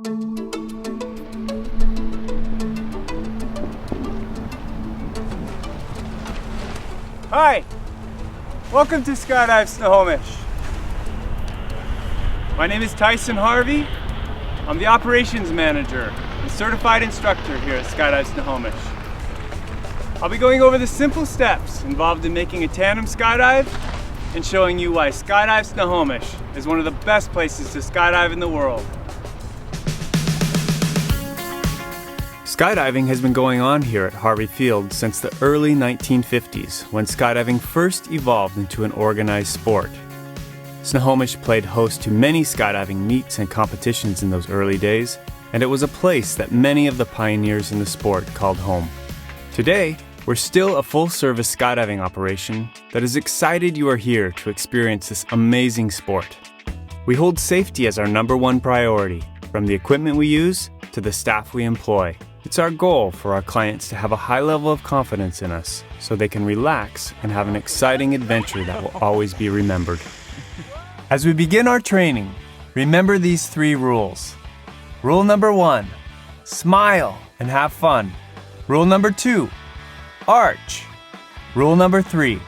Hi, welcome to Skydive Snohomish. My name is Tyson Harvey. I'm the operations manager and certified instructor here at Skydive Snohomish. I'll be going over the simple steps involved in making a tandem skydive and showing you why Skydive Snohomish is one of the best places to skydive in the world. Skydiving has been going on here at Harvey Field since the early 1950s, when skydiving first evolved into an organized sport. Snohomish played host to many skydiving meets and competitions in those early days, and it was a place that many of the pioneers in the sport called home. Today, we're still a full-service skydiving operation that is excited you are here to experience this amazing sport. We hold safety as our #1 priority, from the equipment we use to the staff we employ. It's our goal for our clients to have a high level of confidence in us so they can relax and have an exciting adventure that will always be remembered. As we begin our training, remember these 3 rules. Rule number 1, smile and have fun. Rule number 2, arch. Rule number 3,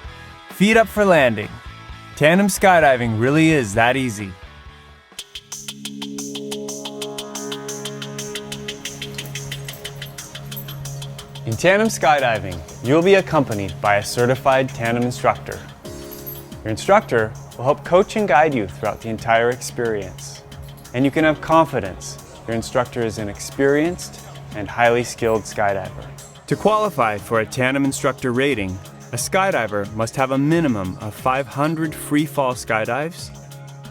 feet up for landing. Tandem skydiving really is that easy. In tandem skydiving, you'll be accompanied by a certified tandem instructor. Your instructor will help coach and guide you throughout the entire experience. And you can have confidence your instructor is an experienced and highly skilled skydiver. To qualify for a tandem instructor rating, a skydiver must have a minimum of 500 free fall skydives,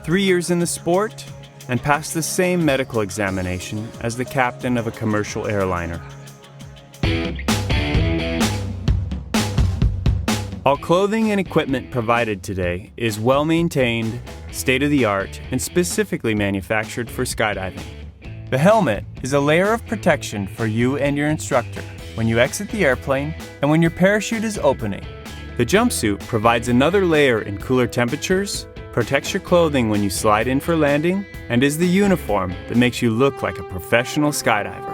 3 years in the sport, and pass the same medical examination as the captain of a commercial airliner. All clothing and equipment provided today is well-maintained, state-of-the-art, and specifically manufactured for skydiving. The helmet is a layer of protection for you and your instructor when you exit the airplane and when your parachute is opening. The jumpsuit provides another layer in cooler temperatures, protects your clothing when you slide in for landing, and is the uniform that makes you look like a professional skydiver.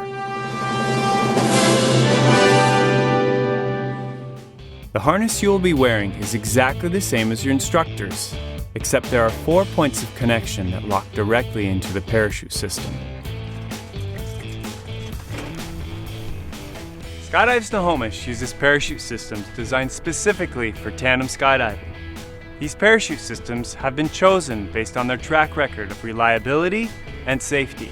The harness you will be wearing is exactly the same as your instructor's, except there are 4 points of connection that lock directly into the parachute system. Skydive Snohomish uses parachute systems designed specifically for tandem skydiving. These parachute systems have been chosen based on their track record of reliability and safety.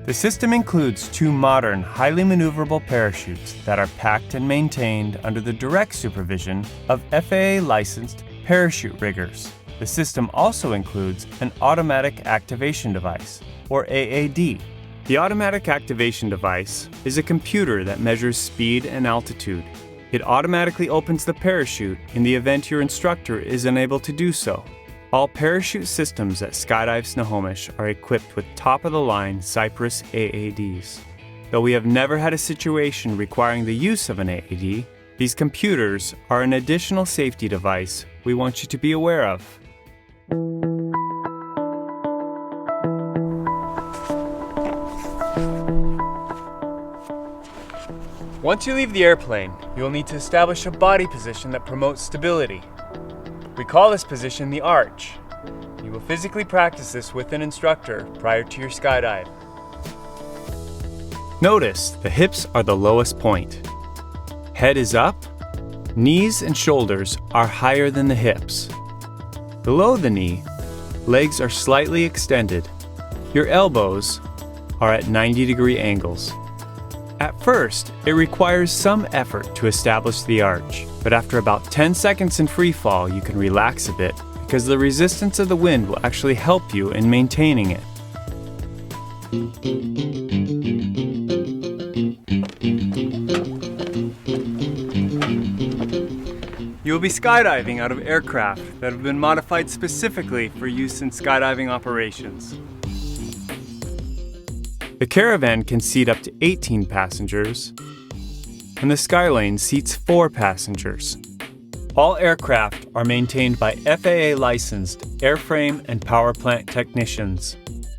The system includes 2 modern, highly maneuverable parachutes that are packed and maintained under the direct supervision of FAA-licensed parachute riggers. The system also includes an automatic activation device, or AAD. The automatic activation device is a computer that measures speed and altitude. It automatically opens the parachute in the event your instructor is unable to do so. All parachute systems at Skydive Snohomish are equipped with top-of-the-line Cypress AADs. Though we have never had a situation requiring the use of an AAD, these computers are an additional safety device we want you to be aware of. Once you leave the airplane, you will need to establish a body position that promotes stability. We call this position the arch. You will physically practice this with an instructor prior to your skydive. Notice the hips are the lowest point. Head is up, knees and shoulders are higher than the hips. Below the knee, legs are slightly extended. Your elbows are at 90-degree angles. At first, it requires some effort to establish the arch, but after about 10 seconds in free fall, you can relax a bit because the resistance of the wind will actually help you in maintaining it. You will be skydiving out of aircraft that have been modified specifically for use in skydiving operations. The Caravan can seat up to 18 passengers, and the Skylane seats 4 passengers. All aircraft are maintained by FAA-licensed airframe and power plant technicians.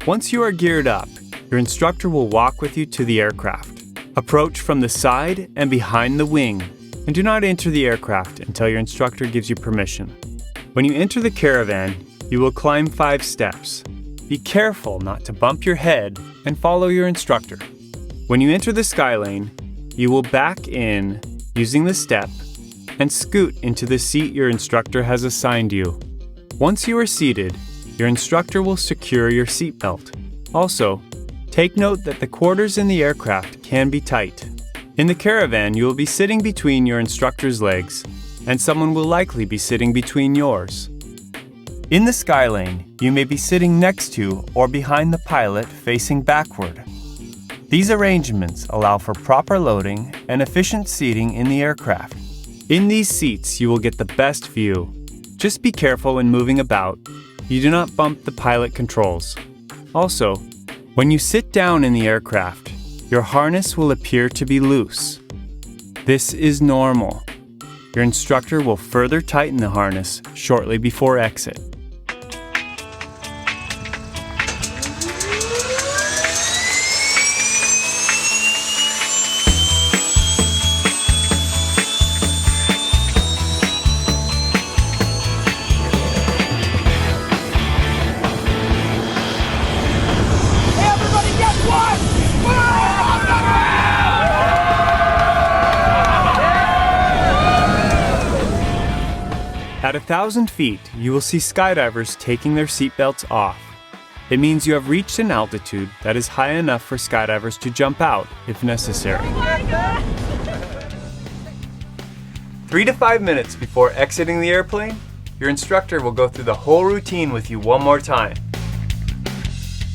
Once you are geared up, Your instructor will walk with you to the aircraft. Approach from the side and behind the wing, and do not enter the aircraft until your instructor gives you permission. When you enter the caravan, you will climb 5 steps. Be careful not to bump your head and follow your instructor. When you enter the sky lane, you will back in using the step and scoot into the seat your instructor has assigned you. Once you are seated, your instructor will secure your seatbelt. Also, take note that the quarters in the aircraft can be tight. In the caravan, you will be sitting between your instructor's legs, and someone will likely be sitting between yours. In the sky lane, you may be sitting next to or behind the pilot facing backward. These arrangements allow for proper loading and efficient seating in the aircraft. In these seats, you will get the best view. Just be careful when moving about. You do not bump the pilot controls. Also, when you sit down in the aircraft, your harness will appear to be loose. This is normal. Your instructor will further tighten the harness shortly before exit. At 1,000 feet, you will see skydivers taking their seatbelts off. It means you have reached an altitude that is high enough for skydivers to jump out if necessary. 3 to 5 minutes before exiting the airplane, your instructor will go through the whole routine with you one more time.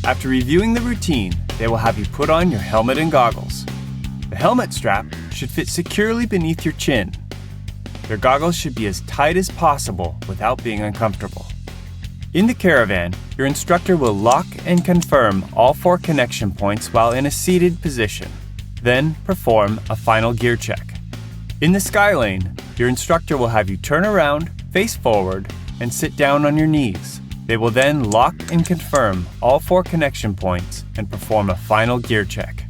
After reviewing the routine, they will have you put on your helmet and goggles. The helmet strap should fit securely beneath your chin. Your goggles should be as tight as possible without being uncomfortable. In the caravan, your instructor will lock and confirm all 4 connection points while in a seated position, then perform a final gear check. In the sky lane, your instructor will have you turn around, face forward, and sit down on your knees. They will then lock and confirm all 4 connection points and perform a final gear check.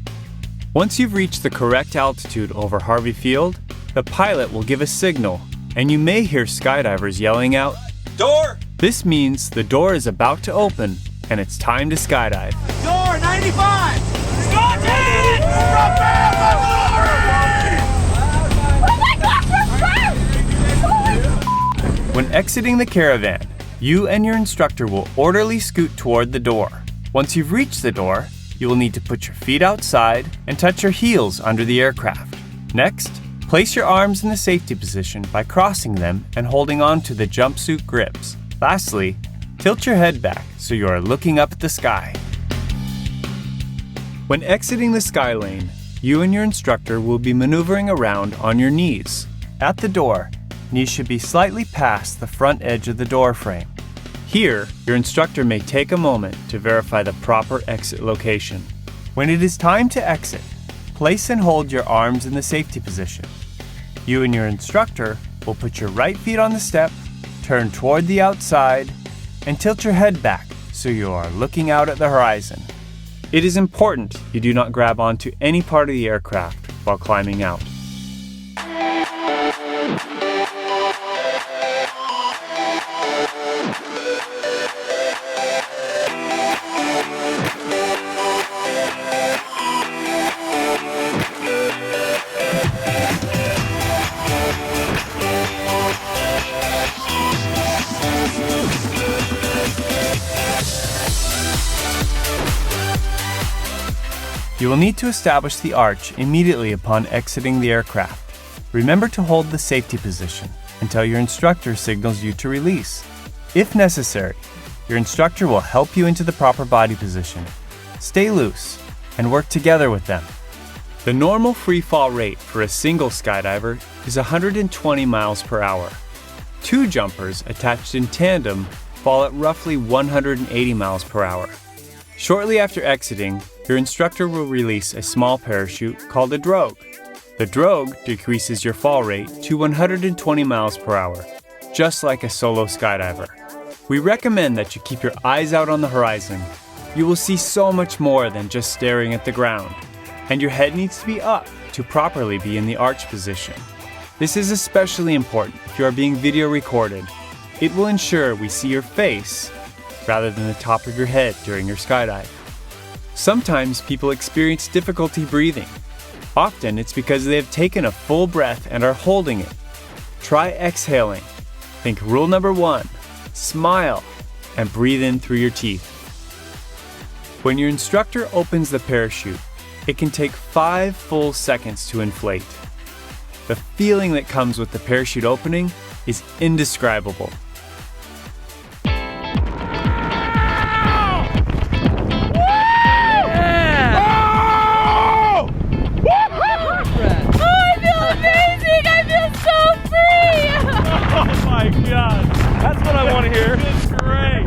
Once you've reached the correct altitude over Harvey Field, the pilot will give a signal, and you may hear skydivers yelling out, "Door!" This means the door is about to open, and it's time to skydive. Door 95! Stop it! Stop it! When exiting the caravan, you and your instructor will orderly scoot toward the door. Once you've reached the door, you will need to put your feet outside and touch your heels under the aircraft. Next, place your arms in the safety position by crossing them and holding on to the jumpsuit grips. Lastly, tilt your head back so you are looking up at the sky. When exiting the sky lane, you and your instructor will be maneuvering around on your knees. At the door, knees should be slightly past the front edge of the door frame. Here, your instructor may take a moment to verify the proper exit location. When it is time to exit, place and hold your arms in the safety position. You and your instructor will put your right feet on the step, turn toward the outside, and tilt your head back so you are looking out at the horizon. It is important you do not grab onto any part of the aircraft while climbing out. You will need to establish the arch immediately upon exiting the aircraft. Remember to hold the safety position until your instructor signals you to release. If necessary, your instructor will help you into the proper body position. Stay loose and work together with them. The normal free fall rate for a single skydiver is 120 miles per hour. 2 jumpers attached in tandem fall at roughly 180 miles per hour. Shortly after exiting, your instructor will release a small parachute called a drogue. The drogue decreases your fall rate to 120 miles per hour, just like a solo skydiver. We recommend that you keep your eyes out on the horizon. You will see so much more than just staring at the ground, and your head needs to be up to properly be in the arch position. This is especially important if you are being video recorded. It will ensure we see your face rather than the top of your head during your skydive. Sometimes people experience difficulty breathing. Often it's because they have taken a full breath and are holding it. Try exhaling. Think rule number 1, smile, and breathe in through your teeth. When your instructor opens the parachute, it can take 5 full seconds to inflate. The feeling that comes with the parachute opening is indescribable. That's what I want to hear. It's great.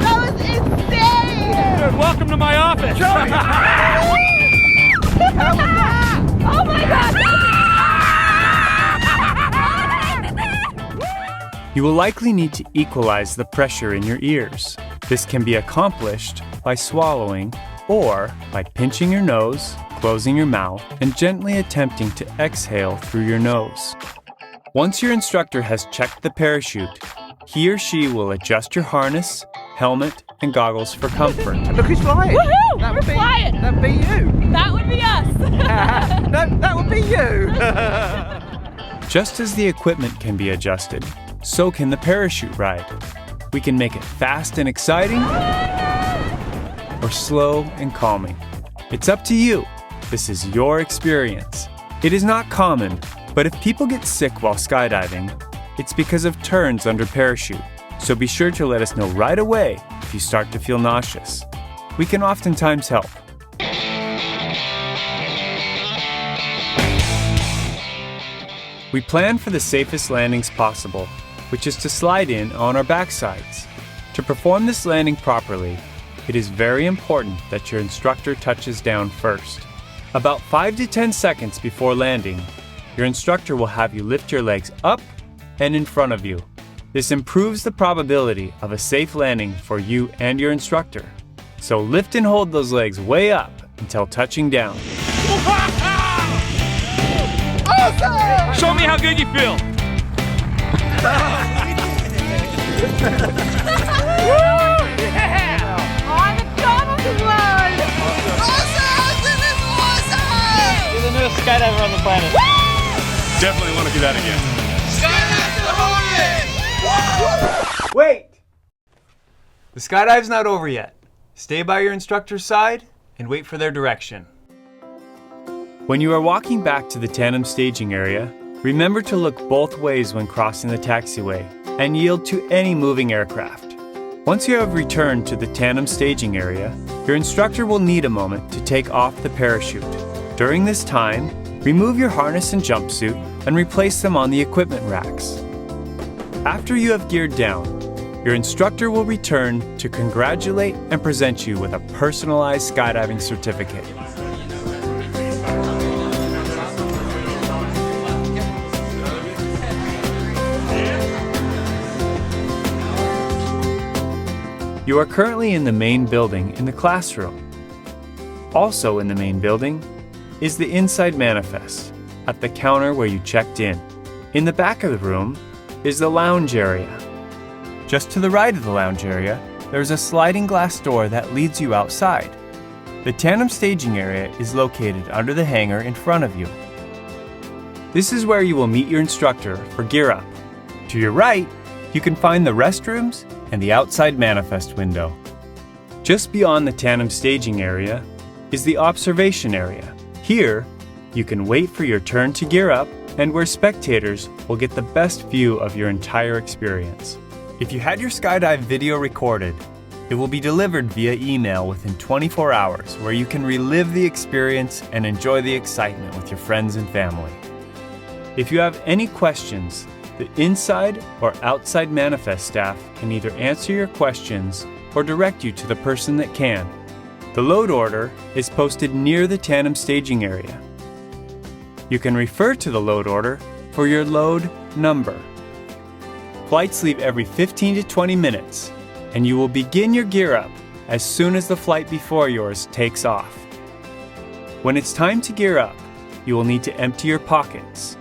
That was insane. Good. Welcome to my office. How was that? Oh my God. You will likely need to equalize the pressure in your ears. This can be accomplished by swallowing or by pinching your nose, closing your mouth, and gently attempting to exhale through your nose. Once your instructor has checked the parachute, he or she will adjust your harness, helmet, and goggles for comfort. Look who's flying! Woohoo! That would We're be, flying! That'd be you! That would be us! No, that would be you! Just as the equipment can be adjusted, so can the parachute ride. We can make it fast and exciting, or slow and calming. It's up to you. This is your experience. It is not common, but if people get sick while skydiving, it's because of turns under parachute. So be sure to let us know right away if you start to feel nauseous. We can oftentimes help. We plan for the safest landings possible, which is to slide in on our backsides. To perform this landing properly, it is very important that your instructor touches down first. About 5 to 10 seconds before landing, your instructor will have you lift your legs up and in front of you. This improves the probability of a safe landing for you and your instructor. So lift and hold those legs way up until touching down. Awesome! Show me how good you feel. On the top of the world! Awesome! This is awesome! You're the newest skydiver on the planet. Definitely want to do that again. Wait! The skydive's not over yet. Stay by your instructor's side and wait for their direction. When you are walking back to the tandem staging area, remember to look both ways when crossing the taxiway and yield to any moving aircraft. Once you have returned to the tandem staging area, your instructor will need a moment to take off the parachute. During this time, remove your harness and jumpsuit and replace them on the equipment racks. After you have geared down, your instructor will return to congratulate and present you with a personalized skydiving certificate. You are currently in the main building in the classroom. Also in the main building is the inside manifest at the counter where you checked in. In the back of the room is the lounge area. Just to the right of the lounge area, there's a sliding glass door that leads you outside. The tandem staging area is located under the hangar in front of you. This is where you will meet your instructor for gear up. To your right, you can find the restrooms and the outside manifest window. Just beyond the tandem staging area is the observation area. Here, you can wait for your turn to gear up and where spectators will get the best view of your entire experience. If you had your skydive video recorded, it will be delivered via email within 24 hours where you can relive the experience and enjoy the excitement with your friends and family. If you have any questions, the inside or outside manifest staff can either answer your questions or direct you to the person that can. The load order is posted near the tandem staging area. You can refer to the load order for your load number. Flights leave every 15 to 20 minutes, and you will begin your gear up as soon as the flight before yours takes off. When it's time to gear up, you will need to empty your pockets.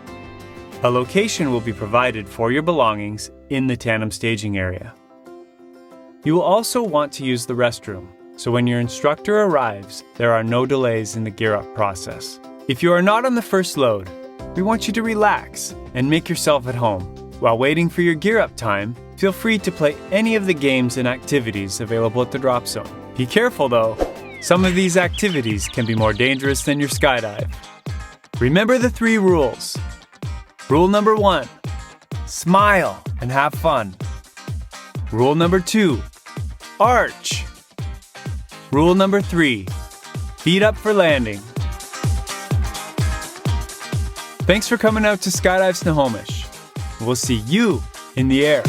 A location will be provided for your belongings in the tandem staging area. You will also want to use the restroom, so when your instructor arrives, there are no delays in the gear-up process. If you are not on the first load, we want you to relax and make yourself at home. While waiting for your gear-up time, feel free to play any of the games and activities available at the drop zone. Be careful though, some of these activities can be more dangerous than your skydive. Remember the 3 rules. Rule number 1, smile and have fun. Rule number 2, arch. Rule number 3, feet up for landing. Thanks for coming out to Skydive Snohomish. We'll see you in the air.